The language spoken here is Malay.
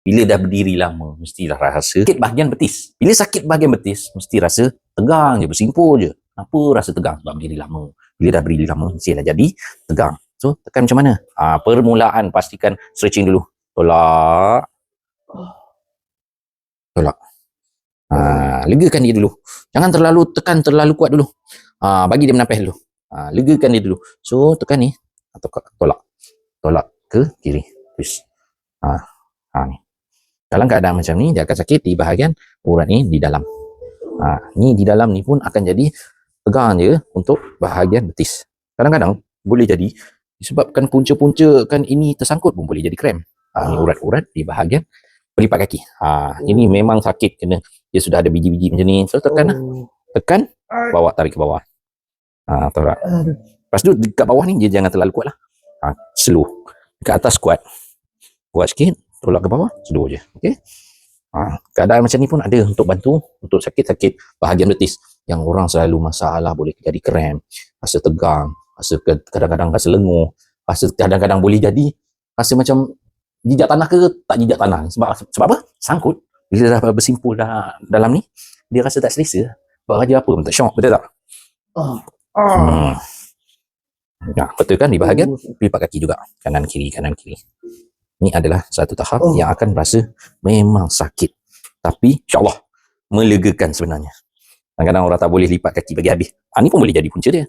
Bila dah berdiri lama, mesti dah rasa sakit bahagian betis. Bila sakit bahagian betis, mesti rasa tegang je, bersimpul je. Kenapa rasa tegang? Sebab berdiri lama. Bila dah berdiri lama, mesti dah jadi tegang. So, tekan macam mana? Permulaan, pastikan stretching dulu. Tolak. Tolak. Legakan dia dulu. Jangan terlalu tekan, terlalu kuat dulu. Bagi dia menapis dulu. Legakan dia dulu. So, tekan ni. Tolak. Tolak ke kiri. Twist. Ni. Dalam keadaan macam ni, dia akan sakit di bahagian urat ni di dalam. Ni di dalam ni pun akan jadi tegang je untuk bahagian betis. Kadang-kadang boleh jadi disebabkan punca-punca kan ini tersangkut pun boleh jadi krem. Ni urat-urat di bahagian pelipat kaki. Ini memang sakit kena dia sudah ada biji-biji macam ni. So tekan lah. Tekan, bawa tarik ke bawah. Tolak. Lepas tu dekat bawah ni dia jangan terlalu kuat lah. Slow. Dekat atas kuat. Kuat sikit. Tolak ke bawah, slow je. Okay? Keadaan macam ni pun ada untuk bantu untuk sakit-sakit bahagian betis yang orang selalu masalah, boleh jadi krem, rasa tegang, rasa kadang-kadang rasa lenguh, rasa kadang-kadang boleh jadi rasa macam jijak tanah ke tak jijak tanah. Sebab apa? Sangkut. Bila dah bersimpul dalam ni, dia rasa tak selesa. Buat kerja apa pun tak syok, betul tak? Betul kan di bahagian pelipat kaki juga, kanan kiri. Ini adalah satu tahap yang akan rasa memang sakit. Tapi insyaAllah melegakan sebenarnya. Kadang-kadang orang tak boleh lipat kaki bagi habis. Ini pun boleh jadi punca dia.